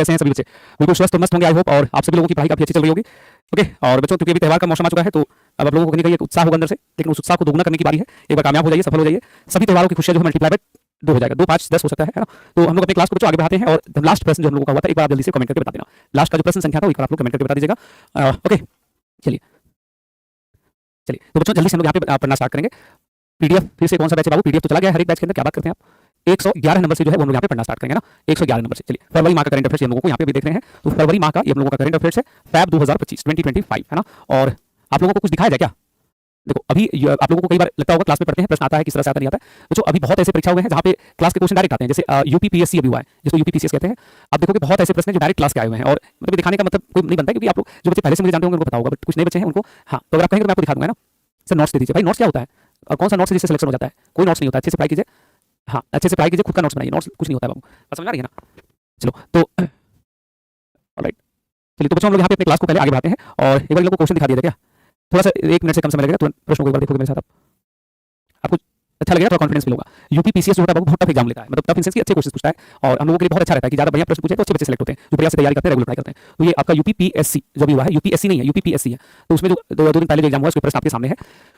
कैसे हैं सभी बच्चे? बिल्कुल स्वस्थ और मस्त होंगे आई होप, और आप सभी लोगों की पढ़ाई काफी अच्छी चल रही होगी। ओके, और बच्चों क्योंकि अभी त्यौहार का मौसम आ चुका है तो अब आप लोगों को कहीं ना कहीं एक उत्साह होगा अंदर से, लेकिन उस उत्साह को दोगुना करने की बारी है। एक बार कामयाब हो जाइए, सफल हो जाइए, सभी त्योहारों की खुशियां जो है मल्टीप्लाई बाय 2 हो जाएगा, 2 5 10 हो सकता है ना। तो हम लोग अपनी क्लास को बच्चों आगे बढ़ाते हैं, और लास्ट प्रश्न जो हम लोगों का हुआ था एक बार आप जल्दी से कमेंट करके बता देना। लास्ट का जो प्रश्न संख्या था एक बार आप लोग कमेंट करके बता दीजिएगा। ओके, चलिए चलिए तो बच्चों जल्दी से हम लोग यहाँ पे पढ़ना स्टार्ट करेंगे। पीडीएफ फिर से कौन सा बैच है बाबू? पीडीएफ तो चला गया है हर एक बैच के अंदर, क्या बात करते हैं आप? 111 नंबर से जो है वो हम लोग यहाँ पे पढ़ना स्टार्ट करेंगे ना, 111 नंबर से। चलिए फरवरी माह का करंट अफेयर्स हम लोगों को यहाँ पे भी देख रहे हैं, तो फरवरी माह का ये हम लोगों का करंट अफेयर्स है फैब 2025 2025 है ना। और आप लोगों को कुछ दिखाया जाए क्या? देखो अभी आप लोगों को कई बार लगता होगा क्लास में पढ़ते हैं प्रश्न आता है किस तरह से आता नहीं आता है, तो जो अभी बहुत ऐसे परीक्षा हुए हैं जहाँ पे क्लास के क्वेश्चन डायरेक्ट आते हैं, जैसे यूपीपीएससी अभी हुआ है जिसको यूपीपीसीएस कहते हैं। आप देखोगे बहुत ऐसे प्रश्न जो डायरेक्ट क्लास के आए हुए हैं, और मतलब दिखाने का मतलब कोई नहीं बनता है, क्योंकि आप लोग जो बच्चे पहले से मुझे जानते होंगे उनको पता होगा, बट कुछ नए बच्चे हैं उनको हाँ, तो अगर आप कहेंगे तो मैं आपको दिखा दूंगा ना। सर नोट्स दे दीजिए भाई, नोट्स क्या होता है और कौन सा नोट्स जिससे सिलेक्शन हो जाता है? कोई नोट्स नहीं होता, अच्छे से पढ़ाई कीजिए। हाँ अच्छे से पढ़ाई कीजिए, खुद का नोट्स बनाइए, नोट्स कुछ नहीं होता है बाबू, बात समझ आ रही है ना। चलो तो ऑलराइट, चलिए तो बच्चों हम लोग यहाँ पे अपनी क्लास को पहले आगे बढ़ाते हैं, और एक बार लोगों को क्वेश्चन दिखा दिया क्या? थोड़ा सा 1 मिनट से कम समय लगेगा, तुरंत प्रश्नों को एक बार देखोगे मेरे साथ आपको अच्छा लगेगा, थोड़ा कॉन्फिडेंस फील होगा। यूपीपीसीएस जो होता है बाबू बहुत टफ एग्जाम लेता है, मतलब टफ इन सेंस की अच्छे क्वेश्चन पूछता है, और हम लोगों के लिए बहुत अच्छा रहता है कि ज्यादा बढ़िया प्रश्न पूछे तो अच्छे बच्चे सेलेक्ट होते हैं, जो बढ़िया से तैयारी करते हैं, रेगुलर पढ़ाई करते हैं। तो ये आपका यूपीपीएससी जो भी हुआ है, यूपीएससी नहीं है, यूपीपीएससी है। तो उसमें जो 2 दिन पहले जो एग्जाम हुआ उसके प्रश्न आपके सामने है।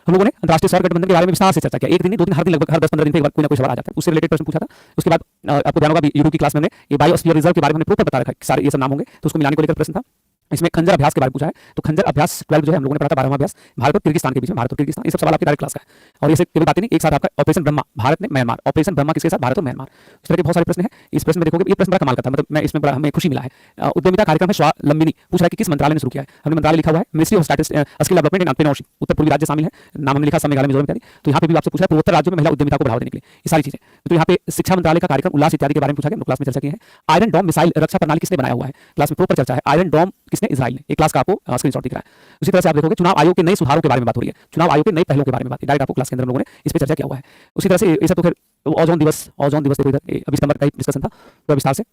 हम लोगों ने अंतर्राष्ट्रीय सौर गठबंधन के बारे में विस्तार से चर्चा किया, एक दिन नहीं 2 दिन, हर दिन लगभग हर 10-15 दिन पे एक बार कोई ना कोई सवाल आ जाता है, उससे रिलेटेड प्रश्न पूछा था। उसके बाद आपको ध्यान होगा यूरो की क्लास में हमने ये बायोस्फीयर रिजर्व के बारे में हमने प्रॉपर बता रखा है, सारे ये सब नाम होंगे, तो उसको मिलाने को लेकर प्रश्न था। इसमें खंजर अभ्यास के बारे में पूछा है, तो खंजर अभ्यास 12 जो है हम लोगों ने पढ़ा था, 12वां अभ्यास भारत और किर्गिस्तान के बीच में, भारत और किर्गिस्तान, ये सब सवाल आपके डायरेक्ट क्लास का है। और ये केवल बातें नहीं, एक साथ आपका ऑपरेशन ब्रह्मा, भारत ने म्यांमार, ऑपरेशन ब्रह्मा किसके साथ? भारत और म्यांमार। इस तरह के बहुत सारे प्रश्न हैं। इस प्रश्न में देखोगे ये प्रश्न बड़ा कमाल का था, मतलब मैं इसमें बड़ा हमें खुशी मिला है। उद्यमिता कार्यक्रम है स्वावलंबिनी, पूछ रहा है कि किस मंत्रालय ने शुरू किया है? हमने मंत्रालय लिखा हुआ है ministry of skill development and entrepreneurship, उत्तर पूर्वी राज्य शामिल है, नाम हमने लिखा असम, मेघालय, मिजोरम इत्यादि। तो यहाँ पे भी आपसे पूछा है पूर्वोत्तर राज्यों में महिला उद्यमिता को बढ़ावा देने के लिए, ये सारी चीजें। तो यहाँ पे शिक्षा मंत्रालय का कार्यक्रम उल्लास इत्यादि के बारे में पूछा गया, हम क्लास में चर्चा की है। आयरन डोम मिसाइल रक्षा प्रणाली किसने बनाया हुआ है? क्लास में प्रॉपर चर्चा है, आयरन डोम किसने? इजराइल ने। एक क्लास का आपको स्क्रीनशॉट दिख रहा है। उसी तरह से आप देखोगे चुनाव आयोग के नए सुधारों के बारे में बात हो रही है, चुनाव आयोग के नए पहलों के बारे में बात है, डायरेक्ट आपको क्लास के अंदर हम लोगों ने इस पर चर्चा किया हुआ है। उसी तरह से ये सब तो खैर ओजोन दिवस देखो इधर अभी सितंबर का डिस्कशन था, तो विस्तार से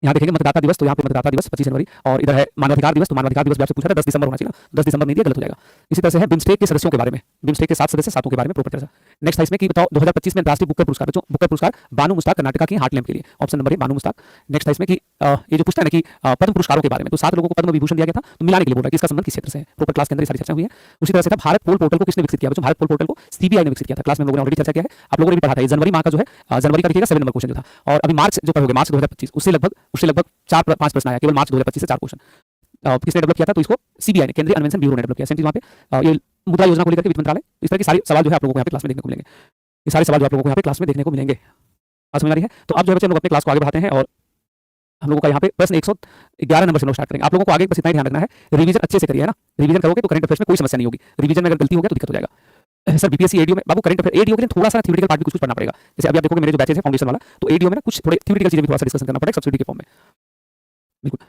यहाँ देखेंगे मतदाता दिवस, तो यहाँ पे मतदाता दिवस 25 जनवरी, और इधर है मानवाधिकार दिवस, तो मानवाधिकार दिवस भी आपसे पूछा था 10 दिसंबर होना चाहिए ना, 10 दिसंबर नहीं दिया, गलत हो जाएगा। इसी तरह से है बिम्स्टेक के सदस्यों के बारे में, बिम्स्टेक के 7 सदस्य, 7 के बारे में प्रॉपर चर्चा। नेक्स्ट है इसमें कि बताओ 2025 में राष्ट्रीय बुकर पुरस्कार, बच्चों बुकर पुरस्कार बानू मुश्ताक कर्नाटका की हार्ट लैम्प के लिए, ऑप्शन नंबर है बानू मुश्ताक। नेक्स्ट है इसमें कि ये जो पूछता है ना कि पद्म पुरस्कारों के बारे में, तो 7 लोगों को पद्म विभूषण दिया गया था, तो मिलाने के लिए बोल रहा है कि इसका संबंध किस क्षेत्र से है, प्रॉपर क्लास के अंदर ये सारी चर्चा हुई है। उसी तरह से था भारत पोल पोर्टल को किसने विकसित किया? बच्चों भारत पोल पोर्टल को सीबीआई ने विकसित किया था, क्लास में हम लोगों ने ऑलरेडी चर्चा किया है, आप लोगों ने भी पढ़ा था। जनवरी माह का जो है जनवरी का देखिएगा 7 नंबर क्वेश्चन जो था, और अभी मार्च जो पढ़ोगे मार्च 2025 उससे लगभग 4-5 प्रश्न आया, केवल मार्च 2025 से 4 क्वेश्चन किसने डेवलप किया था? तो इसको सीबीआई ने, केंद्रीय अन्वेषण ब्यूरो ने डेवलप किया। सेम चीज वहाँ पे ये मुद्रा योजना को लेकर के वित्त मंत्रालय, इस तरह के सारे सवाल जो है आप लोगों को यहाँ पे क्लास में देखने को मिलेंगे, ये सारे सवाल जो आप लोगों को यहाँ पे क्लास में देखने को मिलेंगे। समझ में आ रही है? तो अब जो है बच्चे हम लोग अपने क्लास को आगे बढ़ाते हैं, और हम लोगों का यहाँ पे प्रश्न 111 नंबर से लोग स्टार्ट करेंगे। आप लोगों को आगे बस इतना ही ध्यान रखना है, रिवीजन अच्छे से करिए ना, रिवीजन करोगे तो करंट अफेयर्स में कोई समस्या नहीं होगी, रिवीजन में अगर गलती हो गया तो दिक्कत हो जाएगा। सर बीपीएससी एडीओ में बाबू करंट अफेयर एडीओ के लिए थोड़ा सा थ्योरेटिकल पार्ट भी कुछ पढ़ना पड़ेगा, जैसे अभी आप देखोगे मेरे जो बैचेस है फाउंडेशन वाला, तो एडीओ में ना कुछ थोड़े थ्योरेटिकल चीजें भी थोड़ा सा डिस्कशन करना पड़ेगा सब्सिडी के फॉर्म में, बिल्कुल।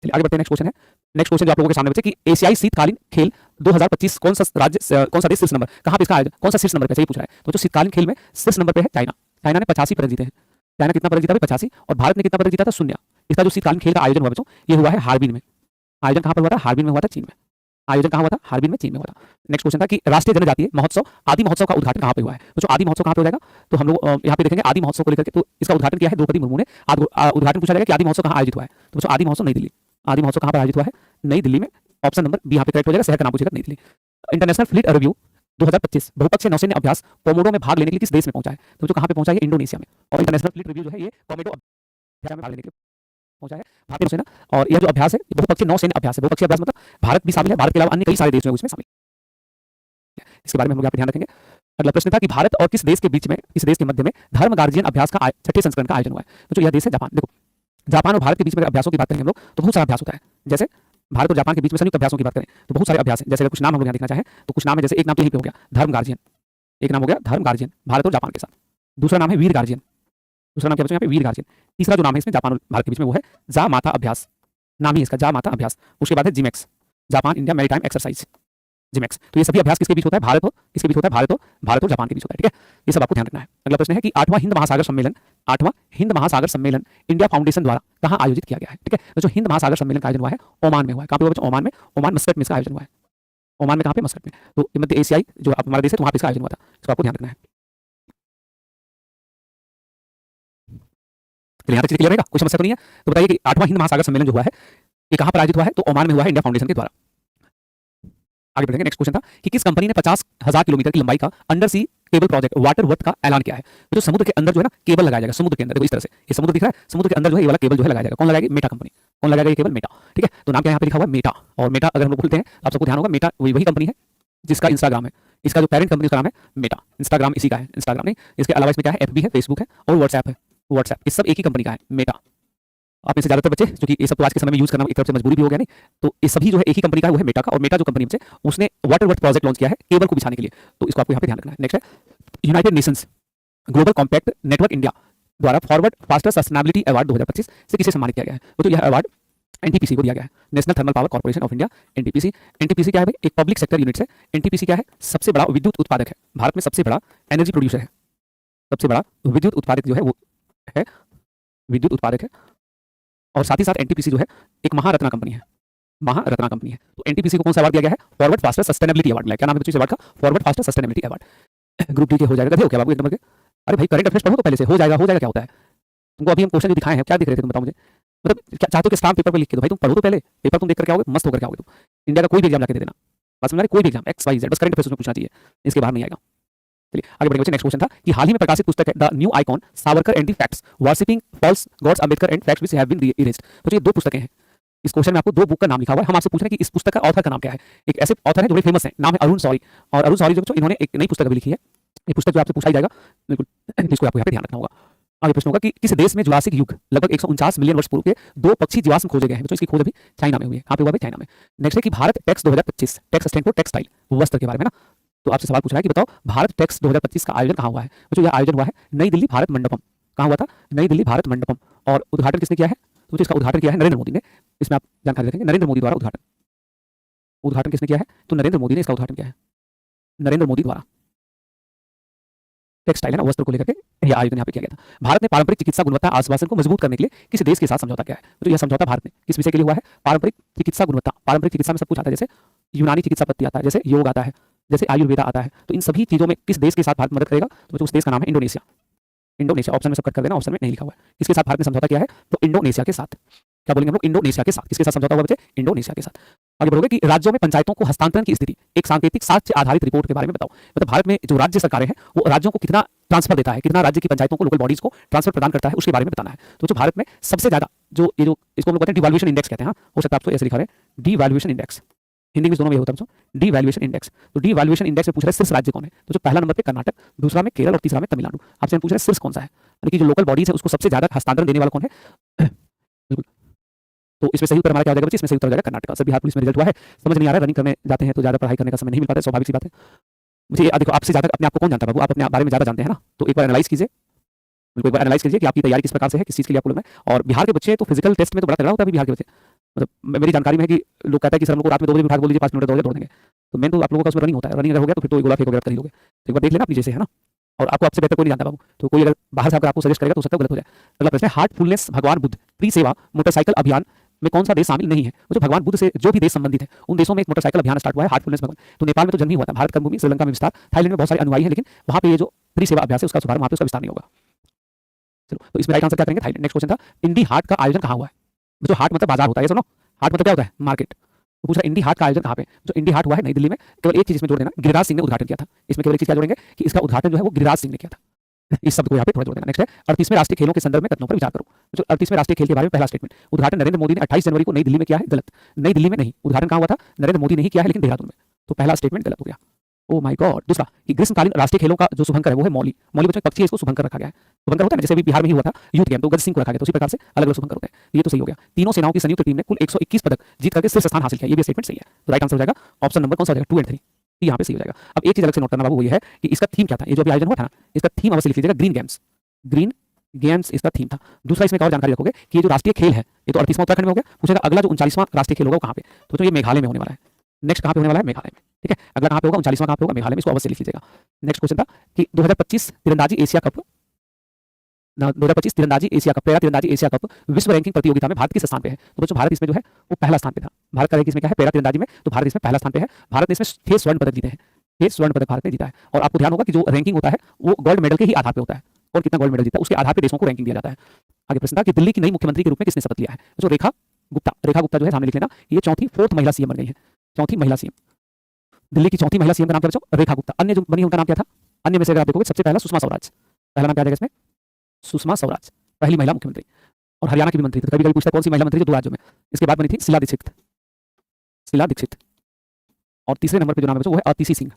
चलिए आगे बढ़ते हैं। नेक्स्ट क्वेश्चन है, नेक्स्ट क्वेश्चन जो आप लोगों के सामने बच्चे कि एशियाई शीतकालीन खेल 2025 कौन सा देश शीर्ष नंबर, कहां पे इसका आयोजन, कौन सा शीर्ष नंबर पे सही पूछ रहा है? तो जो शीतकालीन खेल में शीर्ष नंबर पे है चाइना, चाइना ने 85 पदक जीते हैं। चाइना कितना पदक जीता है? 85, और भारत ने कितना पदक जीता था? 0। इसका जो शीतकालीन खेल का आयोजन हुआ बच्चों ये हुआ है हार्बिन में। आयोजन कहां पर हुआ था? हार्बिन में हुआ था, चीन में। आयोजन कहां हुआ था? हार्बिन में, चीन में हुआ था। नेक्स्ट क्वेश्चन था कि राष्ट्रीय जनजातीय महोत्सव आदि महोत्सव का उद्घाटन कहां पे हुआ है? तो जो आदि महोत्सव कहां पे हो जाएगा? तो हम लोग यहाँ पे देखेंगे आदि महोत्सव को लेकर के, तो इसका उद्घाटन किया है द्रौपदी मुर्मू ने। उद्घाटन पूछा जाएगा कि आदि महोत्सव कहां आयोजित हुआ है? तो आदि महोत्सव नई दिल्ली, आदि महोत्सव कहां पर आयोजित हुआ है? नई दिल्ली में, ऑप्शन नंबर बी यहाँ पे करेक्ट हो जाएगा, शहर का नाम पूछेगा नई दिल्ली। इंटरनेशनल फ्लीट रिव्यू 2025 बहुपक्षीय नौसैन्य अभ्यास कोमोडो में भाग लेने के लिए किस देश में पहुंचा है? तो जो कहां पे पहुंचा है? इंडोनेशिया में। और इंटरनेशनल फ्लीट रिव्यू जो है ये कोमोडो अभ्यास में भाग लेने के लिए पहुंचा है भारतीय नौसेना, और यह जो अभ्यास है बहुपक्षीय नौसैन्य अभ्यास है। बहुपक्षीय अभ्यास मतलब भारत भी शामिल है, भारत के अलावा अन्य कई सारे देश जो है उसमें शामिल है, इसके बारे में हम लोग यहाँ पे ध्यान रखेंगे। अगला प्रश्न था कि भारत और किस देश के बीच में, किस देश के मध्य में धर्म गार्जियन अभ्यास का 6ठे संस्करण का आयोजन हुआ है? तो जो यह देश है जापान। देखो जापान और भारत के बीच में अभ्यासों की बात करें हम लोग तो बहुत सारा अभ्यास होता है, जैसे भारत और जापान के बीच में संयुक्त अभ्यासों की बात करें तो बहुत सारे अभ्यास हैं। जैसे अगर कुछ नाम हम लोग यहाँ देखना चाहें तो कुछ नाम है, जैसे एक नाम तो यहीं पे हो गया धर्म गार्जियन, एक नाम हो गया धर्म गार्जियन भारत और जापान के साथ। दूसरा नाम है वीर गार्जियन, दूसरा नाम क्या बच्चों यहाँ पे? वीर गार्जियन। तीसरा जो नाम है इसमें जापान और भारत के बीच में वो है जा माता अभ्यास, नाम ही इसका जा माता अभ्यास। उसके बाद है JIMEX, Japan India maritime exercise, JIMEX. तो ये सभी अभ्यास किसके बीच होता है? भारत और किसके बीच होता है? भारत और जापान के बीच होता है, ठीक है? ये सब आपको ध्यान रखना है। अगला प्रश्न है कि 8वां हिंद महासागर सम्मेलन, 8वां हिंद महासागर सम्मेलन इंडिया फाउंडेशन द्वारा कहां आयोजित किया गया है? ठीक है, तो जो हिंद महासागर सम्मेलन का आयोजन हुआ है ओमान में हुआ है। कहां पे हुआ बच्चों? ओमान में, ओमान मस्कट में इसका आयोजन हुआ है। ओमान में कहां पे? मस्कट में। तो मध्य एशियाई जो हमारा देश है तो वहां पे इसका आयोजन हुआ था, इसको आपको ध्यान रखना है। चलिए यहाँ तक चीज़ क्लियर रहेगा, कोई समस्या तो नहीं है। तो बताइए कि 8वां हिंद महासागर सम्मेलन जो हुआ है ये कहाँ पर आयोजित हुआ है, तो ओमान में हुआ है इंडिया फाउंडेशन के द्वारा। आगे बढ़ेंगे, नेक्स्ट क्वेश्चन था कि किस कंपनी ने 50,000 किलोमीटर की लंबाई का अंडर सी केबल प्रोजेक्ट वाटर वर्थ का ऐलान किया है। तो जो समुद्र के अंदर जो है ना केबल लगाया जाएगा, समुद्र के अंदर, देखो इस तरह से ये समुद्र दिख रहा है, समुद्र के अंदर जो है ये वाला केबल जो है लगाया जाएगा, कौन लगाएगी, मेटा कंपनी। कौन लगाएगा ये केबल, मेटा। ठीक है, तो नाम क्या यहाँ पे लिखा हुआ है, मेटा। और मेटा अगर हम लोग बोलते हैं आप सबको ध्यान होगा, मेटा वही कंपनी है जिसका इंस्टाग्राम है, इसका जो पेरेंट कंपनी का नाम है मेटा। इंस्टाग्राम इसी का है, इंस्टाग्राम नहीं, इसके अलावा इसमें क्या है, एफबी है, फेसबुक है और व्हाट्सएप है। व्हाट्सएप ये सब एक ही कंपनी का है, मेटा। आप में से ज्यादातर बच्चे, क्योंकि ये सब तो आज के समय में यूज करना एक तरफ से मजबूरी भी हो गया नहीं, तो ये सभी जो है एक ही कंपनी का है, वो है मेटा का। और मेटा जो कंपनी है उसने वाटर वर्थ प्रोजेक्ट लॉन्च किया है केबल को बिछाने के लिए, तो इसको आपको यहाँ पे ध्यान रखना है। नेक्स्ट है United Nations global compact network India द्वारा फॉरवर्ड फास्टर सस्टेनेबिलिटी अवार्ड 2025 से किसे सम्मानित किया गया है। तो यह अवार्ड एनटीपीसी को दिया गया है, national thermal power corporation of India, NTPC. NTPC क्या है भाई, एक पब्लिक सेक्टर यूनिट है। एनटीपीसी क्या है, सबसे बड़ा विद्युत उत्पादक है, भारत में सबसे बड़ा एनर्जी प्रोड्यूसर है, सबसे बड़ा विद्युत उत्पादक जो है वो है, विद्युत उत्पादक है। और साथ ही साथ एनटीपीसी जो है एक महारत्ना कंपनी है, महारत्ना कंपनी है। तो एनटीपीसी को कौन सा अवार्ड दिया गया है, फॉरवर्ड फास्टर सस्टेनेबिलिटी अवार्ड। क्या नाम है बच्चों इस अवार्ड का, forward faster sustainability award. Group D के हो जाएगा, गधे हो क्या बाबू एक नंबर के। अरे भाई करंट अफेयर्स पढ़ो तो पहले से, हो जाएगा क्या होता है तुमको। अभी हम क्वेश्चन जो दिखाए हैं क्या दिख रहे थे तुम बताओ मुझे, मतलब क्या चाहते हो कि स्टाम्प पेपर पर लिख के दो, भाई तुम पढ़ो तो पहले, पेपर तुम देख कर क्या आओगे, मस्त होकर क्या आओगे तुम। इंडिया का कोई भी एग्जाम जाके दे देना, बस मेरे कोई भी एग्जाम एक्स वाई जेड, बस करंट अफेयर्स में पूछना चाहिए, इसके बाहर नहीं आएगा। चलिए आगे बढ़ेंगे। नेक्स्ट क्वेश्चन था कि हाल ही में प्रकाशित पुस्तक है the new icon Savarkar and the facts worshipping false gods Ambedkar and facts which have been erased. तो ये दो पुस्तकें हैं, इस क्वेश्चन में आपको दो बुक का नाम लिखा हुआ है। हम आपसे पूछ रहे हैं कि इस पुस्तक का ऑथर का नाम क्या है। एक ऐसे ऑथर है जो बड़े फेमस है, नाम है अरुण सॉरी। और अरुण सॉरी जो इन्होंने एक नई पुस्तक अभी लिखी है, ये पुस्तक जो आपसे पूछा जाएगा बिल्कुल, इसको आपको यहाँ पे ध्यान रखना होगा। आगे प्रश्न होगा कि किस देश में जुरासिक युग लगभग 149 मिलियन वर्ष पूर्व के दो पक्षी जीवाश्म खोजे गए हैं। बच्चों इसकी खोज अभी चाइना में हुई है। कहाँ पे हुआ है, चाइना में। नेक्स्ट है कि Bharat Tex 2025, Tex stand for textile, वस्त्र के बारे में ना। तो आपसे सवाल पूछ रहा है कि बताओ भारत टेक्स 2025 का आयोजन कहाँ हुआ है। बच्चों यह आयोजन हुआ है नई दिल्ली भारत मंडपम। कहाँ हुआ था, नई दिल्ली भारत मंडपम। और उद्घाटन किसने किया है, तो इसका उद्घाटन किया है नरेंद्र मोदी ने। इसमें आप जानकारी रखेंगे, नरेंद्र मोदी द्वारा उद्घाटन किसने किया है, तो नरेंद्र मोदी ने इसका उद्घाटन किया है, नरेंद्र मोदी द्वारा। टेक्सटाइल है ना, वस्त्र को लेकर के यह आयोजन यहाँ पे किया गया था। भारत ने पारंपरिक चिकित्सा गुणवत्ता आश्वासन को मजबूत करने के लिए किस देश के साथ समझौता किया है। तो यह समझौता भारत ने किस विषय के लिए हुआ है, पारंपरिक चिकित्सा गुणवत्ता। पारंपरिक चिकित्सा में सब कुछ आता है, जैसे यूनानी चिकित्सा पद्धति आता है, जैसे योग आता है, जैसे आयुर्वेदा आता है। तो इन सभी चीजों में किस देश के साथ भारत मदद करेगा, तो उस देश का नाम है इंडोनेशिया। इंडोनेशिया ऑप्शन में सब कट कर देना, ऑप्शन में नहीं लिखा हुआ है। किसके साथ भारत ने समझौता किया है, तो इंडोनेशिया के साथ। क्या बोलेंगे हम लोग, इंडोनेशिया के साथ। किसके साथ समझौता हुआ बच्चे, इंडोनेशिया के साथ। आगे बढ़ोगे कि राज्यों में पंचायतों को हस्तांतरण की स्थिति, एक सांकेतिक साक्ष्य आधारित रिपोर्ट के बारे में बताओ। मतलब भारत में जो राज्य सरकारें हैं वो राज्यों को कितना ट्रांसफर देता है, कितना राज्य की पंचायतों को, लोकल बॉडीज को ट्रांसफर प्रदान करता है, उसके बारे में बताना है। तो जो भारत में सबसे ज्यादा जो ये जो इसको हम लोग कहते हैं डिवैल्यूएशन इंडेक्स कहते हैं, हो सकता है आपको ऐसे लिखा है डिवैल्यूएशन इंडेक्स, हिंदी में दोनों में होता है डिवैल्यूएशन इंडेक्स। तो डिवैल्यूएशन इंडेक्स में पूछ रहे शीर्ष राज्य कौन है, तो जो पहला नंबर पे कर्नाटक, दूसरा में केरल और तीसरा में तमिलनाडु। आपसे पूछ रहे शीर्ष कौन सा है, यानी कि जो लोकल बॉडीज है उसको सबसे ज्यादा हस्तांतरण देने वाला कौन है। बिल्कुल, तो इसमें सही उत्तर हमारा क्या हो जाएगा बच्चे, इसमें सही उत्तर हो जाएगा कर्नाटक। सर बिहार पुलिस में रिजल्ट हुआ है, समझ नहीं आ रहा है, रनिंग करने जाते हैं तो ज्यादा पढ़ाई करने का समय नहीं मिल पाता है, स्वाभाविक सी बात है। मुझे देखो आपसे ज्यादा अपने आप को कौन जानता है बाबू, आप अपने बारे में ज्यादा जानते हैं ना, तो एक बार एनालाइज कीजिए, बिल्कुल एक बार एनालाइज कीजिए कि आपकी तैयारी किस प्रकार से है, किस चीज के लिए आपको लगना है। और बिहार के बच्चे तो फिजिकल टेस्ट में तो बड़ा तगड़ा होता है बिहार के बच्चे। मतलब मेरी जानकारी में है कि लोग कहते हैं कि सर हम लोग को रात में 2 बजे उठा के बोल दीजिए 5 किलोमीटर दौड़ देंगे, तो मैं तो आप लोगों का उसमें रनिंग होता है। रनिंग अगर हो गया तो फिर तो गोला फेंक वगैरह कर ही लोगे, तो एक बार देख लेना अपनी जैसे है ना। और आपको आपसे बेहतर कोई नहीं जानता बाबू, तो कोई अगर बाहर से अगर आपको सजेस्ट करेगा तो सकता है गलत हो जाए। अगला प्रश्न है हार्टफुलनेस भगवान बुद्ध फ्री सेवा मोटरसाइकिल अभियान में कौन सा देश शामिल नहीं है। जो भगवान बुद्ध से जो भी देश संबंधित है उन देशों में एक मोटरसाइकिल अभियान स्टार्ट हुआ है हार्टफुलनेस भगवान। तो नेपाल में तो जन्म ही हुआ था, भारत कर्मभूमि, श्रीलंका में विस्तार, थाईलैंड में बहुत सारे अनुयायी हैं, लेकिन वहां पे ये जो फ्री सेवा अभ्यास है उसका शुभारंभ वहां पे उसका विस्तार नहीं होगा। चलो तो इसमें राइट आंसर क्या करेंगे, थाईलैंड। नेक्स्ट क्वेश्चन था इंडी हार्ट का आयोजन कहाँ हुआ है। जो हार्ट मतलब बाजार होता है, सुनो हार्ट मतलब क्या होता है, मार्केट। तो पूछ रहा इंडी हार्ट का आयोजन कहाँ पे, जो इंडी हार्ट हुआ है नई दिल्ली में। केवल एक चीज इसमें जोड़ देना, गिरिराज सिंह ने उद्घाटन किया था। इसमें केवल एक चीज क्या जोड़ेंगे कि इसका उद्घाटन जो है वो गिरिराज सिंह ने किया था, इस शब्द को यहाँ पे थोड़ा जोड़ देना। नेक्स्ट है 38वें राष्ट्रीय खेलों के संदर्भ में कथनों पर विचार करो। जो 38वें राष्ट्रीय खेल के बारे में पहला स्टेटमेंट, उद्घाटन नरेंद्र मोदी ने 28 जनवरी को नई दिल्ली में किया है, गलत। नई दिल्ली में नहीं, उद्घाटन कहाँ हुआ था, नरेंद्र मोदी ने ही किया है लेकिन देहरादून में, तो पहला स्टेटमेंट गलत हो गया। Oh my God. दूसरा कि ग्रीष्मकालीन राष्ट्रीय खेलों का जो शुभंकर है वो है मौली। मौली बच्चों पक्षी है, इसको शुभंकर रखा गया है। शुभंकर होता है ना, जैसे अभी बिहार में ही हुआ था यूथ गेम, तो गज सिंह को रखा गया, तो उसी प्रकार से अलग अलग शुभंकर होते हैं। ये तो सही हो गया। तीनों सेनाओं की संयुक्त टीम ने कुल 121 पदक जीत करके शीर्ष स्थान हासिल किया, ये भी स्टेटमेंट सही है। तो राइट आंसर हो जाएगा ऑप्शन नंबर कौन सा हो जाएगा, 2 और 3, यहाँ पे सही हो जाएगा। अब एक चीज अलग से नोट करना बाबू, वो ये है कि इसका थीम क्या था, ये जो अभी आयोजन हुआ था ना, इसका थीम अवश्य लिख लीजिएगा, ग्रीन गेम्स। ग्रीन गेम्स इसका थीम था। दूसरा इसमें एक और जानकारी रखोगे कि ये जो राष्ट्रीय खेल है ये तो 38वां उत्तराखंड में हो गया, पूछेगा अगला जो 39वां राष्ट्रीय खेल होगा वो कहाँ पे, तो ये मेघालय में होने वाला है। नेक्स्ट कहाँ पे होने वाला है, मेघालय में। ठीक है, अगला कहाँ पे होगा, 39वां कहाँ पे होगा, मेघालय में, इसको अवश्य लिख लीजिएगा। नेक्स्ट क्वेश्चन था कि 2025 तीरंदाजी एशिया कप, 2025 तीरंदाजी एशिया कप, पैरा तीरंदाजी एशिया कप विश्व रैंकिंग प्रतियोगिता में भारत किस स्थान पे है। तो बच्चों भारत इसमें जो है वो पहला स्थान पे था। भारत का रैंक इसमें क्या है, पैरा तीरंदाजी में, तो भारत इसमें पहला स्थान पे है। भारत ने इसमें 6 स्वर्ण पदक जीते हैं, 6 स्वर्ण पदक भारत ने जीता है। और आपको ध्यान होगा कि जो रैंकिंग होता है वो गोल्ड मेडल के ही आधार पे होता है, कौन कितना गोल्ड मेडल जीता, उसके आधार पर देशों को रैंकिंग दिया जाता है। आगे प्रश्न था कि दिल्ली की नई मुख्यमंत्री के रूप में किसने शपथ लिया है? जो रेखा गुप्ता जो है सामने लिख लेना, ये फोर्थ महिला सीएम बन गई है, चौथी महिला सीएम। दिल्ली की चौथी महिला सीएम का नाम क्या बच्चों? रेखा गुप्ता। अन्य जो बनी उनका नाम क्या था? अन्य में से अगर आप देखोगे सबसे पहला सुषमा स्वराज, पहला नाम क्या आ जाएगा इसमें? सुषमा स्वराज, पहली महिला मुख्यमंत्री। और हरियाणा की भी मंत्री थी, कभी कभी पूछता कौन सी महिला मंत्री जो 2 राज्यों में। इसके बाद बनी थी शीला दीक्षित। और तीसरे नंबर पर जो नाम है वो है अतिशी सिंह,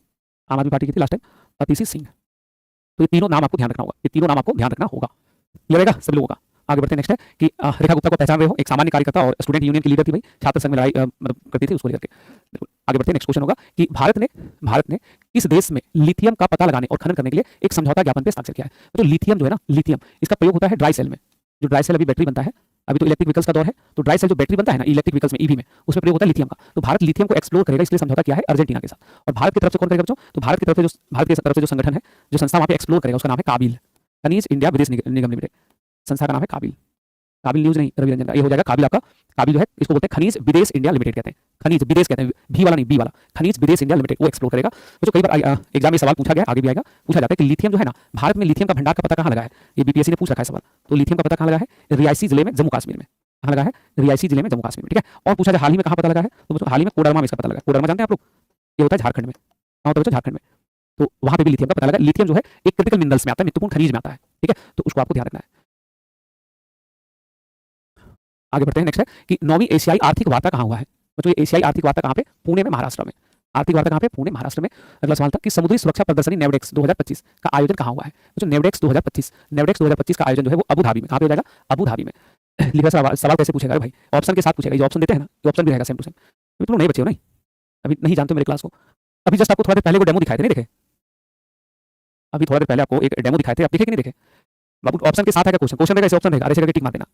आम आदमी पार्टी की थी लास्ट टाइम, अतिशी सिंह। तो ये तीनों नाम आपको ध्यान रखना होगा, ये तीनों नाम आपको ध्यान रखना होगा। क्लियर रहेगा सभी लोगों का? आगे बढ़ते हैं। नेक्स्ट है कि रेखा गुप्ता को पहचान रहे हो, एक सामान्य कार्यकर्ता और स्टूडेंट यूनियन की लीडर थी भाई, छात्र संघ में लड़ाई मतलब करती थी, उसको लेकर के। बिल्कुल आगे बढ़ते हैं। नेक्स्ट क्वेश्चन होगा कि भारत ने किस देश में लिथियम का पता लगाने और खनन करने के लिए एक समझौता ज्ञापन पे हस्ताक्षर किया है? तो लिथियम जो है ना, लिथियम इसका प्रयोग होता है ड्राई सेल में। जो ड्राई सेल अभी बैटरी बनता है, अभी तो इलेक्ट्रिक व्हीकल्स का दौर है, तो ड्राई सेल जो बैटरी बनता है ना इलेक्ट्रिक व्हीकल्स में, ईवी में, उसमें प्रयोग होता है लिथियम का। तो भारत लिथियम को एक्सप्लोर करेगा, इसलिए समझौता किया है अर्जेंटीना के साथ। और भारत की तरफ से कौन करेगा बच्चों? तो भारत की तरफ से जो संगठन है, जो संस्था वहां पे एक्सप्लोर करेगा, उसका नाम है काबिल, खनिज इंडिया विदेश निगम लिमिटेड। संस्था का नाम है काबिल। काबिल न्यूज नहीं रवि रंजन का, ये हो जाएगा काबिल आपका। काबिल जो है इसको बोलते हैं खनिज विदेश इंडिया लिमिटेड कहते हैं, खनिज विदेश कहते हैं, भी वाला नहीं, बी वाला, खनिज विदेश इंडिया लिमिटेड, वो एक्सप्लोर करेगा। तो जो कई बार एग्जाम में सवाल पूछा गया, आगे भी आएगा, पूछा जाता है कि लिथियम जो है ना, भारत में लिथियम का भंडार का पता कहाँ लगा है? ये बीपीएससी ने पूछ रखा है सवाल। तो लिथियम का पता कहाँ लगा है? रियासी जिले में, जम्मू कश्मीर में। कहाँ लगा है? रियासी जिले में, जम्मू कश्मीर में। ठीक है। और पूछा जाए हाल ही में कहाँ पता लगा है? तो हाल ही में कोडरमा में इसका पता लगा। कोडरमा जानते हैं आप लोग? ये होता है झारखंड में। कहाँ होता है? झारखंड में। तो वहां पे भी लिथियम का पता लगा। लिथियम जो है एक क्रिटिकल मिनरल्स में आता है, महत्वपूर्ण खनिज में आता है। ठीक है, तो उसको आपको ध्यान रखना है। आगे बढ़ते हैं। नेक्स्ट है कि 9वीं एशियाई आर्थिक वार्ता कहाँ हुआ है? तो ये एशियाई आर्थिक वार्ता कहाँ पे? पुणे में, महाराष्ट्र में। आर्थिक वार्ता कहाँ पे? पुणे, महाराष्ट्र में। अगला सवाल था कि समुद्री सुरक्षा प्रदर्शनी नेवडेक्स 2025 का आयोजन कहाँ हुआ है? तो नेवडेक्स 2025 का आयोजन जो है वो अबू धाबी में। कहाँ पे हो जाएगा? अबू धाबी में। लिखा सवाल कैसे पूछेगा भाई? ऑप्शन के साथ पूछेगा। ये ऑप्शन देते हैं ना, ये ऑप्शन भी रहेगा सेम टू सेम। तो तुम नए बच्चे हो नहीं, अभी नहीं जानते हो मेरे क्लास को। अभी जस्ट आपको थोड़ा देर पहले को डेमो दिखाए थे, नहीं देखे? अभी थोड़ा देर पहले आपको एक डेमो दिखाए थे, आप देखे कि नहीं देखे? बाबू ऑप्शन के साथ है क्या क्वेश्चन रहेगा, ऐसे ऑप्शन रहेगा, ऐसे करके टिक मार देना,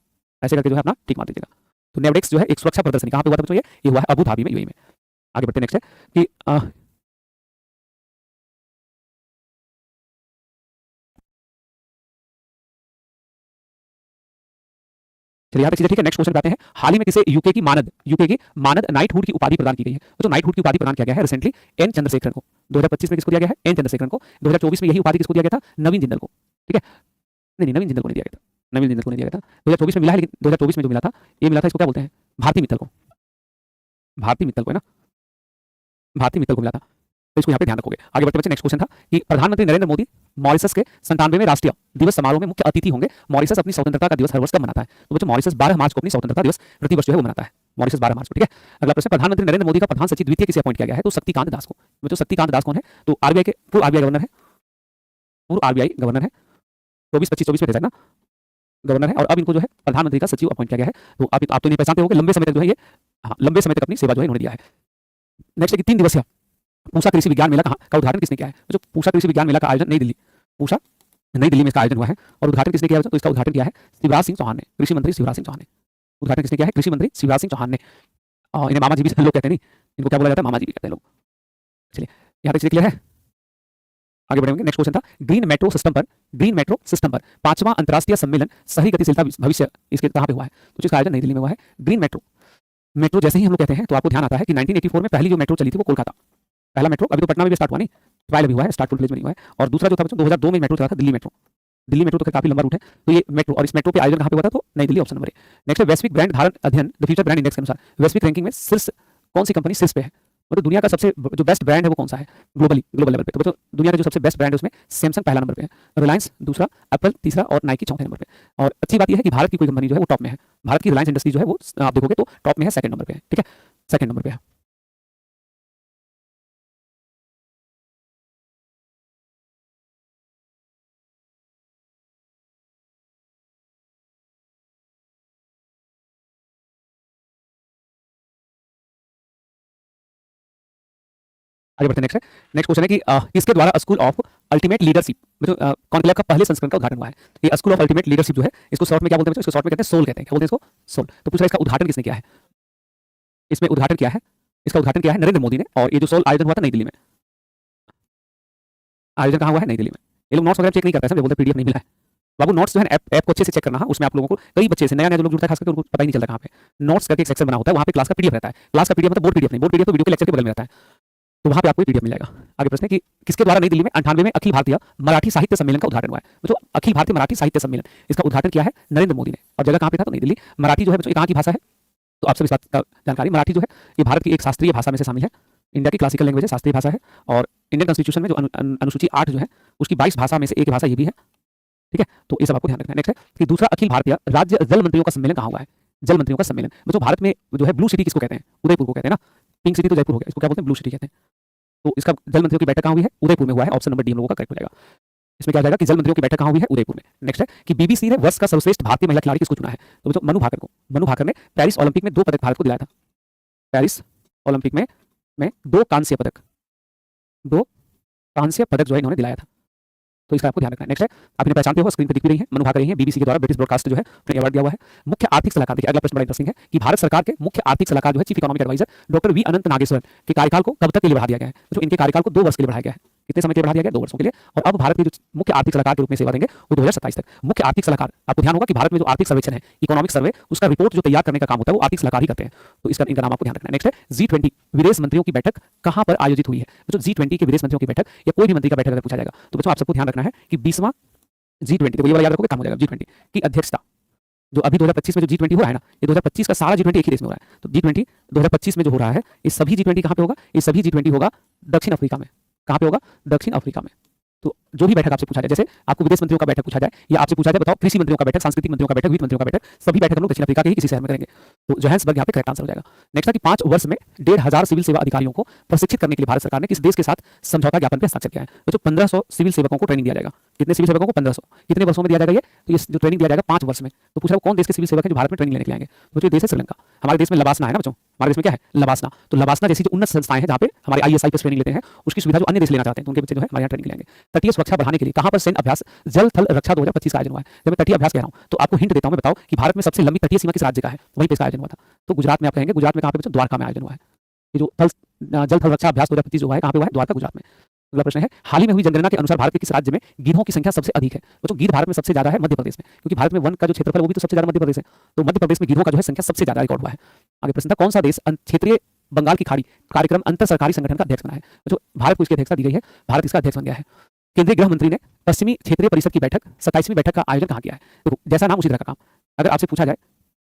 ऐसे करके जो है अपना टिक मार दीजिएगा। तो नेवडेक्स जो है एक सुरक्षा प्रदर्शनी कहाँ पे हुआ था बच्चों? ये हुआ है अबू धाबी में, यूएई में। आगे बढ़ते हैं। नेक्स्ट है कि चलिए यहाँ तक चीजें ठीक है। नेक्स्ट क्वेश्चन पे आते हैं। हाल ही में किसे यूके की मानद नाइटहुड की उपाधि प्रदान की गई है? तो नाइटहुड की उपाधि प्रदान किया गया है रिसेंटली एन चंद्रशेखरन को। 2025 में किसको दिया गया है? एन चंद्रशेखरन को। 2024 में यही उपाधि किसको दिया गया था? नवीन जिंदल को। ठीक है, नहीं नवीन जिंदल को नहीं दिया गया था, नवीन जिंदल को नहीं दिया गया था। 2024 में मिला है, लेकिन 2024 में जो मिला था, ये मिला था, इसको क्या बोलते हैं? भारती मित्तल को। भारती मित्तल को है ना, भारती मित्तल को मिला था। तो इसको यहाँ पे ध्यान रखोगे। आगे बढ़ते बच्चे। नेक्स्ट क्वेश्चन था कि प्रधानमंत्री नरेंद्र मोदी मॉरिशस के 97वें राष्ट्रीय दिवस समारोह में मुख्य अतिथि होंगे। मॉरिशस अपनी स्वतंत्रता का दिवस हर वर्ष कब मनाता है? तो बच्चों मॉरिशस 12 मार्च को अपनी स्वतंत्रता दिवस प्रतिवर्ष जो है वो मनाता है। मॉरिशस 12 मार्च को। ठीक है। अगला प्रश्न, प्रधानमंत्री नरेंद्र मोदी का प्रधान सचिव द्वितीय किसे अपॉइंट किया गया है? तो शक्तिकांत दास को। बच्चों शक्तिकांत दास कौन है? तो आरबीआई के पूर्व आरबीआई गवर्नर है, पूर्व आरबीआई गवर्नर है, 24-25-24 में ना गवर्नर है, और अब इनको जो है प्रधानमंत्री का सचिव अपॉइंट किया गया है। तो आप तो नहीं पहचानते होंगे, लंबे समय तक जो है ये, हाँ लंबे समय तक अपनी सेवा जो है इन्होंने दिया है। नेक्स्ट है कि 3 दिवसीय पूसा कृषि विज्ञान मेला का उद्घाटन किसने किया है? जो पूसा कृषि विज्ञान मेला का आयोजन नई दिल्ली, पूसा नई दिल्ली में इसका आयोजन हुआ है, और उद्घाटन किसने किया है? तो इसका उद्घाटन किया है शिवराज सिंह चौहान ने, कृषि मंत्री शिवराज सिंह चौहान ने। उद्घाटन किसने किया है? कृषि मंत्री शिवराज सिंह चौहान ने। इन्हें मामा जी भी लोग कहते हैं, नहीं इनको क्या बोला जाता है? मामा जी भी कहते हैं लोग। चलिए यहाँ तक क्लियर है। आगे बढ़ेंगे। नेक्स्ट क्वेश्चन था ग्रीन मेट्रो सिस्टम पर 5वां अंतर्राष्ट्रीय सम्मेलन सही गतिशीलता भविष्य इसके कहाँ पे हुआ है? तो जिसका आयोजन नई दिल्ली में हुआ है। ग्रीन मेट्रो जैसे ही हम लोग कहते हैं तो आपको ध्यान आता है कि 1984 में पहली जो मेट्रो चली थी वो कोलकाता, पहला मेट्रो। अभी तो पटना में भी स्टार्ट हुआ, नहीं ट्रायल अभी हुआ है, स्टार्ट फुल फ्लेज में नहीं हुआ है। और दूसरा जो था बच्चों 2002 में मेट्रो चला था, दिल्ली मेट्रो तो काफी लंबा रूट है। तो ये मेट्रो, और इस मेट्रो पे आयोजन कहाँ पे हुआ था? तो नई Delhi, option number A. Next है वैश्विक ब्रांड धारण अध्ययन द फ्यूचर ब्रांड इंडेक्स के अनुसार वैश्विक रैंकिंग में शीर्ष कौन सी कंपनी शीर्ष पे है? मतलब दुनिया का सबसे जो बेस्ट ब्रांड है वो कौन सा है ग्लोबल लेवल पे? तो बच्चों दुनिया का जो सबसे बेस्ट ब्रांड है उसमें सैमसंग पहला नंबर पे है, रिलायंस दूसरा, एप्पल तीसरा और नाइकी चौथे नंबर पे। और अच्छी बात यह है कि भारत की कोई कंपनी जो है वो टॉप में है। भारत की रिलायंस इंडस्ट्री जो है वो आप देखोगे तो टॉप में है, सेकंड नंबर पे है। ठीक है, सेकंड नंबर पे है। आगे बढ़ते हैं। नेक्स्ट क्वेश्चन है कि इसके द्वारा school of ultimate leadership conclave का पहले संस्करण का उद्घाटन हुआ है। ये स्कूल ऑफ अल्टीमेट लीडरशिप जो है इसको शॉर्ट में क्या बोलते हैं? इसको शॉर्ट में कहते हैं सोल, कहते हैं। क्या बोलते हैं इसको? सोल। तो पूछा इसका उद्घाटन किसने किया है? इसमें उद्घाटन किया है, इसका उद्घाटन किया है नरेंद्र मोदी ने। और ये जो सोल आयोजन हुआ था नई दिल्ली में, आयोजन कहाँ हुआ है? नई दिल्ली में। ये लोग नोट्स वगैरह चेक नहीं करते हैं, बोलते पीडीएफ नहीं मिला है। बाबू नोट्स जो है ऐप को अच्छे से चेक करना है, उसमें आप लोगों को कई बच्चे से नया जो लोग जुड़ता है खास करके उनको पता ही नहीं चलता कहाँ पे नोट्स करके एक सेक्शन बना होता है, वहाँ पे क्लास का पीडीएफ रहता है। क्लास का पीडीएफ मतलब बोर्ड पीडीएफ नहीं, बोर्ड पीडीएफ तो वीडियो के लेक्चर के बगल में रहता है। तो वहां पे आपको पीडीएफ मिल जाएगा। आगे प्रश्न है कि किसके द्वारा नई दिल्ली में 98 में अखिल भारतीय मराठी साहित्य सम्मेलन का उद्घाटन हुआ है? तो अखिल भारतीय मराठी साहित्य सम्मेलन, इसका उद्घाटन किया है नरेंद्र मोदी ने, और जगह कहां पे था? तो नई दिल्ली। मराठी जो है बच्चों, ये कहां की भाषा है? तो आप सब इस बात का जानकारी, मराठी जो है ये भारत की एक शास्त्रीय भाषा में से शामिल है, इंडिया की क्लासिकल लैंग्वेज है, शास्त्रीय भाषा है, और इंडियन कॉन्स्टिट्यूशन में जो अनुसूची 8 जो है उसकी 22 भाषा में से एक भाषा ये भी है। ठीक है, तो ये सब आपको ध्यान रखना है। नेक्स्ट है कि दूसरा अखिल भारतीय राज्य जल मंत्रियों का सम्मेलन कहाँ हुआ है? जल मंत्रियों का सम्मेलन जो भारत में जो है, ब्लू सिटी किसको कहते हैं? उदयपुर को कहते हैं ना, पिंक सिटी तो जयपुर हो गया, इसको क्या बोलते हैं? ब्लू सिटी कहते हैं। तो इसका जल मंत्रियों की बैठक कहाँ हुई है? उदयपुर में हुआ है। ऑप्शन नंबर डी हम लोगों का करेक्ट हो जाएगा। इसमें क्या हो जाएगा कि जल मंत्रियों की बैठक कहाँ हुई है? उदयपुर में। नेक्स्ट है कि बीबीसी ने वर्ष का सर्वश्रेष्ठ भारतीय महिला खिलाड़ी किसको चुना है? तो बच्चों मनु भाकर को। मनु भाकर ने पेरिस ओलंपिक में 2 पदक भारत को दिलाया था। पेरिस ओलंपिक में 2 कांस्य पदक जो है इन्होंने दिलाया था। तो इसका आपको ध्यान रखना है। नेक्स्ट है, आप इन्हें पहचानते हो, स्क्रीन पर दिख भी रही है, मनु भाकर रही है, बीबीसी के द्वारा ब्रिटिश ब्रॉडकास्ट जो है अवार्ड दिया हुआ है। मुख्य आर्थिक सलाहकार, देखिए अगला प्रश्न बड़ा इंटरेस्टिंग है कि भारत सरकार के मुख्य आर्थिक सलाहकार जो है, chief economic adviser doctor V Anant Nageshwar के कार्यकाल को कब तक के लिए बढ़ा दिया गया है? तो इनके कार्यकाल को 2 वर्ष के लिए बढ़ाया गया है। कितने समय के लिए बढ़ा दिया गया? 2 वर्षों के लिए। और अब भारत के जो मुख्य आर्थिक सलाहकार के रूप में सेवा देंगे वो 2027 तक। मुख्य आर्थिक सलाहकार, आपको ध्यान होगा कि भारत में जो आर्थिक सर्वेक्षण है, इकोनॉमिक सर्वे, उसका रिपोर्ट जो तैयार करने का काम होता है वो आर्थिक सलाहकार ही करते हैं। तो इसका इनका नाम आपको ध्यान रखना है। नेक्स्ट है G20 विदेश मंत्रियों की बैठक कहां पर आयोजित हुई है? तो G20 के विदेश मंत्रियों की बैठक या कोई भी मंत्री का बैठक अगर पूछा जाएगा तो बच्चों आप सबको ध्यान रखना है कि 20वां G20, देखो ये वाला याद रखोगे, काम हो जाएगा। G20 की अध्यक्षता जो अभी 2025 में जो G20 हो रहा है ना, ये 2025 का सारा G20 एक ही देश में हो रहा है। तो G20 2025 में जो हो रहा है, ये सभी G20 कहां पे होगा? ये सभी G20 होगा दक्षिण अफ्रीका में। कहां पे होगा? दक्षिण अफ्रीका में। तो जो भी बैठक आपसे पूछा जाए, जैसे आपको विदेश मंत्रियों का बैठक पूछा जाए या आपसे पूछा जाए बताओ कृषि मंत्रियों का बैठक, सांस्कृतिक मंत्रियों का बैठक, वित्त मंत्रियों का बैठक, सभी बैठक हम लोग दक्षिण अफ्रीका के ही किसी शहर में करेंगे। तो जोहान्सबर्ग यहाँ पे करेक्ट आंसर हो जाएगा। नेक्स्ट है कि 5 वर्ष में 1500 सिविल सेवा अधिकारियों को प्रशिक्षित करने के लिए भारत सरकार ने किस देश के साथ समझौता ज्ञापन पर हस्ताक्षर किया है? तो जो 1500 सिविल सेवकों को ट्रेनिंग दिया जाएगा। कितने सिविल सेवकों को? 1500। कितने वर्षों में दिया जाएगा ये? तो ये जो ट्रेनिंग दिया जाएगा 5 वर्ष में। तो पूछ रहा हूं कौन देश के सिविल सेवक है जो भारत में ट्रेनिंग लेने के लिए आएंगे? तो जो देश है श्रीलंका। हमारे देश में लबासना है ना बच्चों, हमारे देश में क्या है? लबासना। तो लबासना जैसी जो उन्नत संस्थाएं हैं जहां पे हमारे ISI पे ट्रेनिंग लेते हैं, उसकी सुविधा जो अन्य देश लेना चाहते हैं तो उनके बच्चे जो है हमारे यहाँ ट्रेनिंग लेंगे। तटीय सुरक्षा बढ़ाने के लिए कहां पर सैन्य अभ्यास जल थल रक्षा 2025 का आयोजन हुआ है? जब मैं तटीय अभ्यास कह रहा हूं तो आपको हिंट देता हूं, मैं बताओ कि भारत में सबसे लंबी तटीय सीमा किस राज्य का है? वहीं पे इसका आयोजन हुआ था। तो गुजरात में आप कहेंगे, गुजरात में कहां पे बच्चों? द्वारका में आयोजन हुआ है। ये जो जल थल रक्षा अभ्यास 2025 जो हुआ है कहां पे हुआ है? द्वारका, गुजरात में। अगला प्रश्न है, हाल ही में हुई जनगणना के अनुसार भारत के किस राज्य में गिद्धों की संख्या सबसे अधिक है? बच्चों गिद्ध भारत में सबसे ज्यादा है मध्य प्रदेश में, क्योंकि भारत में वन का जो क्षेत्रफल है वो भी तो सबसे ज्यादा मध्य प्रदेश है। तो मध्य प्रदेश में गिद्धों का जो है संख्या सबसे ज्यादा रिकॉर्ड हुआ है। आगे प्रश्न था, कौन सा देश क्षेत्रीय बंगाल की खाड़ी कार्यक्रम अंतर सरकारी संगठन का अध्यक्ष बना है? जो भारत को इसकी अध्यक्षता दी गई है, भारत इसका अध्यक्ष बन गया है। केंद्रीय गृह मंत्री ने पश्चिमी क्षेत्रीय परिषद की बैठक 27वीं बैठक का आयोजन कहाँ किया है? देखो जैसा नाम उसी तरह का काम। अगर आपसे पूछा जाए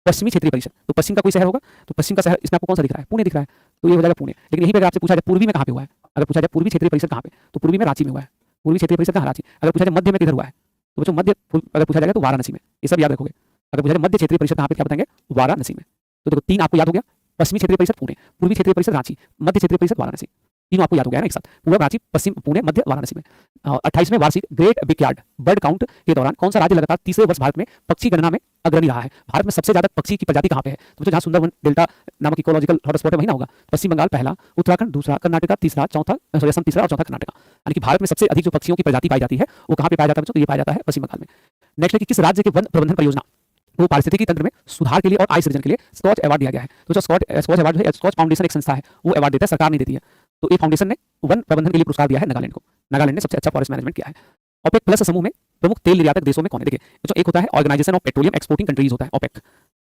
पश्चिमी क्षेत्रीय परिषद, तो पश्चिम का कोई शहर होगा, तो पश्चिम का शहर इसमें आपको कौन सा दिख रहा है? पुणे दिख रहा है, तो ये हो जाएगा पुणे। लेकिन यहीं पे अगर आपसे पूछा जाए पूर्वी में कहाँ पे हुआ है, अगर पूछा जाए पूर्वी क्षेत्रीय परिषद कहाँ पे, तो पूर्वी में रांची में हुआ है। पूर्वी क्षेत्रीय परिषद कहाँ? रांची। अगर पूछा जाए मध्य में किधर हुआ है, तो बच्चों मध्य अगर पूछा जाएगा तो वाराणसी में। ये सब याद रखोगे। अगर पूछा जाए मध्य क्षेत्रीय परिषद कहाँ पे, क्या बताएंगे? वाराणसी में। तो देखो 3 आपको याद हो गया, पश्चिमी क्षेत्रीय परिषद पुणे, पूर्वी क्षेत्रीय परिषद रांची, मध्य क्षेत्रीय परिषद वाराणसी। तीनों आपको याद हो गया ना एक साथ, पूर्व रांची, पश्चिम पुणे, मध्य वाराणसी में। 28वें वार्षिक ग्रेट बिकयार्ड बर्ड काउंट के दौरान कौन सा राज्य लगातार तीसरे वर्ष भारत में पक्षी गणना में अग्रणी रहा है? भारत में सबसे ज्यादा पक्षी की प्रजाति कहाँ पे है? तो जहाँ सुंदरवन डेल्टा नामक इकोलॉजिकल हॉटस्पॉट है वही ना होगा। पश्चिम बंगाल पहला, उत्तराखंड दूसरा, कर्नाटक तीसरा, चौथा असम तीसरा और चौथा कर्नाटक। यानी कि भारत में सबसे अधिक जो पक्षियों की प्रजाति पाई जाती है वो कहाँ पे पाया जाता है बच्चों? तो ये पाया जाता है पश्चिम बंगाल में। नेक्स्ट है कि किस राज्य के वन प्रबंधन परियोजना वो पारिस्थितिकी तंत्र में सुधार के लिए और आय सृजन के लिए स्कॉच अवार्ड दिया गया है? तो जो स्कॉच अवार्ड है, स्कॉच फाउंडेशन एक संस्था है वो अवार्ड देता है, सरकार नहीं देती है। तो ये फाउंडेशन ने वन प्रबंधन के लिए पुरस्कार दिया है नागालैंड को। नागालैंड ने सबसे अच्छा फॉरेस्ट मैनेजमेंट किया है। ओपेक प्लस समूह में प्रमुख तेल निर्यातक देशों में कौन है? देखिए जो एक होता है organisation of petroleum exporting countries होता है ओपेक।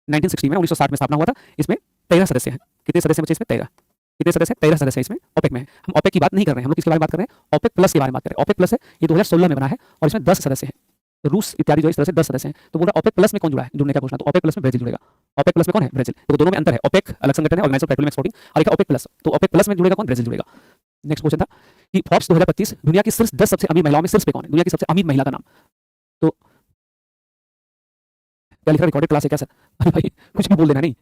1960 में 1960 में स्थापना हुआ था। इसमें 13 सदस्य हैं। कितने सदस्य बचे इसमें? 13। कितने सदस्य हैं? 13 सदस्य इसमें ओपेक में है। हम ओपेक की बात नहीं कर रहे हैं, हम लोग किसके बारे में बात कर रहे हैं? ओपेक प्लस के बारे में बात कर रहे हैं। ओपेक प्लस है ये 2016 में बना है और इसमें 10 सदस्य हैं। रूस इत्यादि जो इस तरह से 10 सदस्य हैं। तो बोल रहा ओपेक प्लस में कौन जुड़ा है जुड़ने का घोषणा? तो ओपेक प्लस में ब्राजील जुड़ेगा। ओपेक प्लस में कौन है? ब्राजील। तो दोनों में अंतर है। ओपेक अलग संगठन है, ऑर्गेनाइजेशन ऑफ पेट्रोलियम एक्सपोर्टिंग, और एक ओपेक प्लस। तो ओपेक प्लस में जुड़ेगा कौन? ब्राजील जुड़ेगा। नेक्स्ट क्वेश्चन था कि फोर्ब्स 2025 दुनिया की शीर्ष 10 सबसे अमीर महिलाओं में शीर्ष पे कौन है? दुनिया की सबसे अमीर महिला का नाम। तो क्या लिखा? रिकॉर्डेड क्लास है क्या सर? अरे भाई कुछ भी बोल देना, नहीं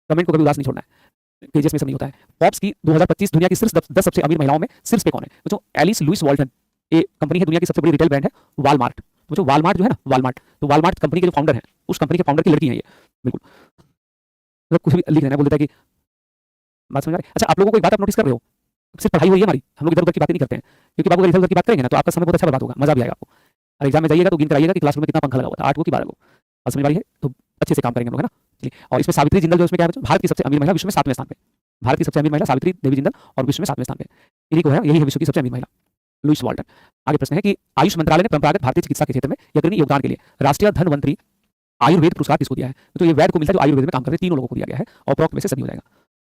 कमेंट को कभी उदास नहीं छोड़ना है। पेजेस में सब नहीं होता है। फोर्ब्स की 2025 दुनिया की शीर्ष 10 सबसे अमीर महिलाओं में शीर्ष पे कौन है? तो एलिस लुइस वॉल्टन, ये कंपनी है, दुनिया की सबसे बड़ी रिटेल ब्रांड है वॉलमार्ट। तो जो वॉलमार्ट जो है ना, वॉलमार्ट, तो वॉलमार्ट कंपनी के जो फाउंडर हैं, उस कंपनी के फाउंडर की लड़की है ये। बिल्कुल मतलब कुछ भी लिख लेना, बोल देता है कि बात समझ आ रही है? अच्छा आप लोगों को एक बात आप नोटिस कर रहे हो, सिर्फ पढ़ाई हुई है हमारी, हम लोग इधर उधर की बात नहीं करते हैं, क्योंकि बाबू अगर इधर उधर की बात करेंगे ना तो आपका समय बहुत अच्छा बर्बाद होगा, मजा भी आएगा आपको। और एग्जाम में जाइएगा तो गिन कर आइएगा कि क्लासरूम में कितना पंखा लगा हुआ था, 8 को कि 12 को। बात समझ आ रही है? तो अच्छे से काम करेंगे हम लोग, है ना। चलिए, और इसमें सावित्री जिंदल जो इसमें क्या है, भारत की सबसे अमीर महिला, विश्व में 7वें स्थान पे। भारत की सबसे अमीर महिला सावित्री देवी जिंदल और विश्व में 7वें स्थान पे। इन्हीं को है, यही है विश्व की सबसे अमीर महिला, लुइस वॉल्टन। आगे प्रश्न है कि आयुष मंत्रालय ने परंपरागत भारतीय चिकित्सा के क्षेत्र में अग्रणी योगदान के लिए राष्ट्रीय धनवंतरी आयुर्वेद पुरस्कार किसको दिया है? तो ये वैद को मिलता है जो आयुर्वेद में काम करते हैं, तीनों लोगों को दिया गया है, और उपरोक्त में से सभी हो जाएगा।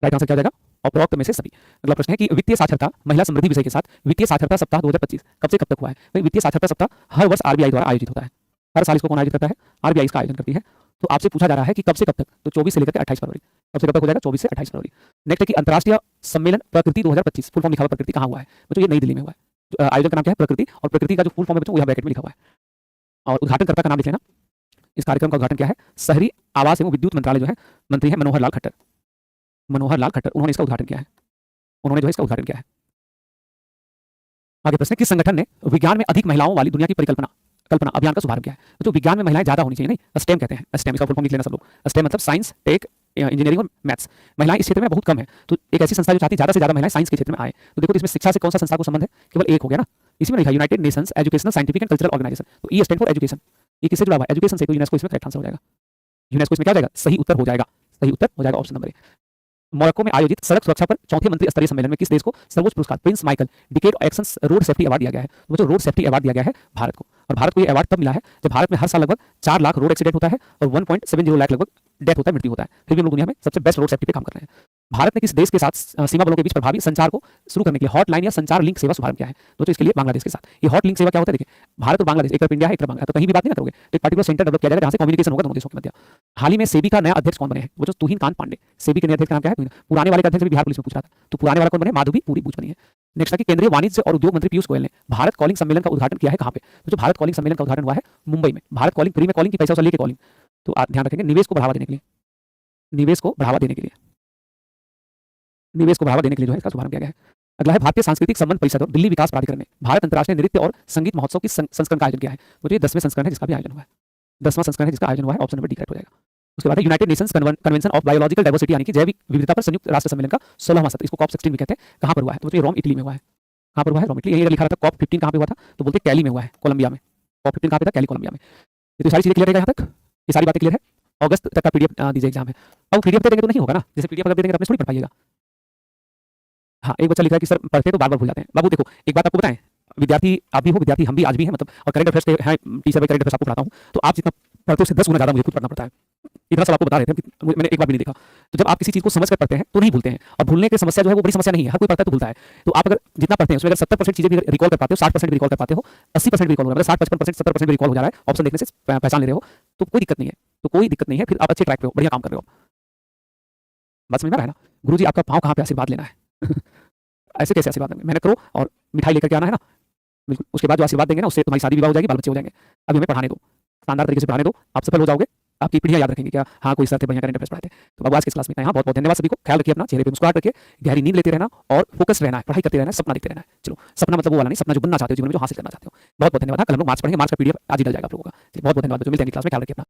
राइट आंसर क्या हो जाएगा? उपरोक्त में से सभी। अगला प्रश्न है कि वित्तीय साक्षरता महिला समृद्धि विषय के साथ वित्तीय साक्षरता सप्ताह 2025 कब से कब तक हुआ है? भाई वित्तीय साक्षरता सप्ताह हर वर्ष आरबीआई द्वारा आयोजित होता है। हर साल इसको कौन आयोजित करता है? आरबीआई इसका आयोजन करती है। तो आपसे पूछा जा रहा है कि कब से कब तक, तो 24 से लेकर 28 फरवरी। कब से कब तक हो जाएगा? 24 से 28 फरवरी। नेक्स्ट है कि अंतर्राष्ट्रीय सम्मेलन प्रकृति 2025, फुल फॉर्म लिखा हुआ प्रकृति कहाँ हुआ है? बच्चों ये नई दिल्ली में हुआ है। आयोजन का नाम क्या है? प्रकृति, और प्रकृति का जो फुल फॉर्म है बच्चों वो यहाँ ब्रैकेट में लिखा हुआ है। और उद्घाटनकर्ता का नाम लिख लेना। इस कार्यक्रम का उद्घाटन क्या है? शहरी आवास एवं विद्युत मंत्रालय जो है, मंत्री है मनोहर लाल खट्टर। मनोहर लाल खट्टर, उन्होंने इसका उद्घाटन किया है। उन्होंने जो है इसका उद्घाटन किया है। आगे प्रश्न है, किस संगठन ने विज्ञान में अधिक महिलाओं वाली दुनिया की कल्पना अभियान का शुभारंभ किया है? तो विज्ञान में महिलाएं ज्यादा होनी चाहिए, नहीं स्टेम कहते हैं। स्टेम इसका फुल फॉर्म लिख लेना सब लोग। स्टेम मतलब साइंस, टेक, इंजीनियरिंग और मैथ्स। महिलाएं इस क्षेत्र में बहुत कम है, तो एक ऐसी संस्था जो चाहती है ज्यादा से ज्यादा महिलाएं साइंस के क्षेत्र में आए। तो देखो, तो इसमें शिक्षा से कौन सा संस्था को संबंध है? केवल एक हो गया ना, इसी में लिखा United Nations Educational Scientific and Cultural Organisation. तो ई स्टैंड फॉर एजुकेशन। ये किससे जुड़ा हुआ है? एजुकेशन से। तो यूनेस्को इसमें करेक्ट आंसर हो जाएगा। यूनेस्को इसमें क्या हो जाएगा? सही उत्तर हो जाएगा। सही उत्तर हो जाएगा ऑप्शन नंबर ए। मोरक्को में आयोजित सड़क सुरक्षा पर चौथे मंत्री स्तरीय सम्मेलन में किस देश को सर्वोच्च पुरस्कार Prince Michael decade actions road safety award दिया गया है? तो बच्चों रोड सेफ्टी अवार्ड दिया गया है भारत को। और भारत को ये अवार्ड तब मिला है जब भारत में हर साल लगभग 4 लाख रोड एक्सीडेंट होता है और 1.70 लाख लगभग डेथ होता है, मृत्यु होता है। फिर भी हम लोग दुनिया में सबसे बेस्ट रोड सेफ्टी पे काम कर रहे हैं। भारत ने किस देश के साथ सीमा बलों के बीच प्रभावी संचार को शुरू करने के लिए हॉटलाइन या संचार लिंक सेवा शुभारंभ किया है? तो इसके लिए बांग्लादेश के साथ। ये हॉट लिंक सेवा क्या होता है? देखिए, भारत और बांग्लादेश, एक तरफ इंडिया है एक तरफ बांग्लादेश, तो कहीं भी बात नहीं करोगे, तो एक पार्टिकुलर सेंटर डेवलप किया जाएगा जहां से कम्युनिकेशन होगा दोनों देशों के मध्य। हाल ही में सेबी का नया अध्यक्ष कौन बने हैं? वो जो तुहिन कांत पांडे। सेबी के नए अध्यक्ष का नाम क्या है? पुराने वाले का अध्यक्ष भी बिहार पुलिस में पूछ रहा था, तो पुराने वाला कौन बने? माधवी पूरी बूच बनी है। नेक्स्ट है कि केंद्रीय वाणिज्य और उद्योग मंत्री पीयूष गोयल ने भारत कॉलिंग सम्मेलन का उद्घाटन किया है कहां पे? तो जो भारत कॉलिंग सम्मेलन का उद्घाटन हुआ है मुंबई में। भारत कॉलिंग फ्री में कॉलिंग की पैसा वसूल लेके कॉलिंग, तो आप ध्यान रखेंगे निवेश को बढ़ावा देने के लिए। निवेश को बढ़ावा देने के लिए, निवेश को बढ़ावा देने के लिए जो है इसका शुभारंभ किया गया है। अगला है भारतीय सांस्कृतिक संबंध परिषद और दिल्ली विकास प्राधिकरण ने भारत अंतर्राष्ट्रीय नृत्य और संगीत महोत्सव की संस्करण का आयोजन किया है? तो ये 10वें संस्करण है जिसका भी आयोजन हुआ है। 10वां संस्करण है जिसका आयोजन हुआ है। ऑप्शन नंबर डी करेक्ट हो जाएगा। उसके बाद है United Nations convention of biological diversity यानी कि जैविक विविधता पर संयुक्त राष्ट्र सम्मेलन का 16वां सत्र, इसको कॉप 16 भी कहते हैं, कहां पर हुआ है? तो ये रोम इटली में हुआ है। कहां पर हुआ है? Rome Italy. यही लिखा रहा था कॉप 15 कहां पे हुआ था? तो बोलते कैली में हुआ है, कोलंबिया में। कॉप 15 कहां पे था? कैली, कोलंबिया में। ये तो सारी चीजें क्लियर है यहाँ तक? ये सारी बातें क्लियर है? अगस्त तक का पीडीएफ दीजिए एग्जाम है। अब पीडीएफ दे देंगे तो नहीं होगा ना, जैसे पीडीएफ अगर दे देंगे तो अपने थोड़ी पढ़ पाइएगा। हाँ, एक बच्चा लिख रहा है कि सर पढ़ते तो बार बार भूल जाते हैं। बाबू देखो, एक बात आपको बताएं, विद्यार्थी आप भी हो, विद्यार्थी हम भी आज भी हैं, मतलब, और करंट अफेयर्स के हैं टीचर, करंट अफेयर्स आपको पढ़ाता हूँ, तो आप जितना पढ़ते हो उससे 10 गुना ज्यादा मुझे खुद पढ़ना पड़ता है। इतना सब आपको बता रहे थे, मैंने एक बार भी नहीं देखा। तो जब आप किसी चीज को समझ कर पढ़ते हैं तो नहीं भूलते हैं, और भूलने की समस्या जो है वो बड़ी समस्या नहीं है, हर कोई पढ़ता है तो भूलता है। तो आप अगर जितना पढ़ते हैं उसमें अगर 70% चीजें भी रिकॉल कर पाते हो, 60% भी रिकॉल कर पाते हो, 80% रिकॉल हो रहा है, 60-55%, 70% भी रिकॉल हो जा रहा है, ऑप्शन देखने से पहचान ले रहे हो, तो कोई दिक्कत नहीं है। तो कोई दिक्कत नहीं है, फिर आप अच्छे ट्रैक पे हो, बढ़िया काम कर रहे हो। बात समझ में आ रहा है ना? गुरुजी आपका पाँव कहाँ पे आशीर्वाद लेना है? ऐसे कैसे आशीर्वाद देंगे? मेहनत करो और मिठाई लेकर के आना है ना, बिल्कुल। उसके बाद जो आशीर्वाद देंगे ना, उससे तुम्हारी शादी विवाह हो जाएगी, बाल बच्चे हो जाएंगे। अभी हमें पढ़ाने दो, शानदार तरीके से पढ़ाने दो, आप सफल हो जाओगे, आपकी पीढ़ियां याद रखेंगे क्या हाँ कोई सर थे बढ़िया करंट अफेयर्स पढ़ाते। तो बाबू आज की क्लास में यहाँ बहुत बहुत धन्यवाद सभी को। ख्याल रखिए अपना, चेहरे पे मुस्कुराहट रखिए, गहरी नींद लेते रहना और फोकस रहना है, पढ़ाई करते रहना है, सपना देखते रहना है। चलो, सपना मतलब वो वाला नहीं, सपना जो बनना चाहते हो जीवन में, जो हासिल करना चाहते हो। बहुत बहुत धन्यवाद। कल हम लोग मार्क्स पढ़ेंगे, मार्क्स का पीडीएफ आज ही डल जाएगा आप लोगों का। बहुत बहुत धन्यवाद। मिलते हैं क्लास में, ख्याल रखिए अपना।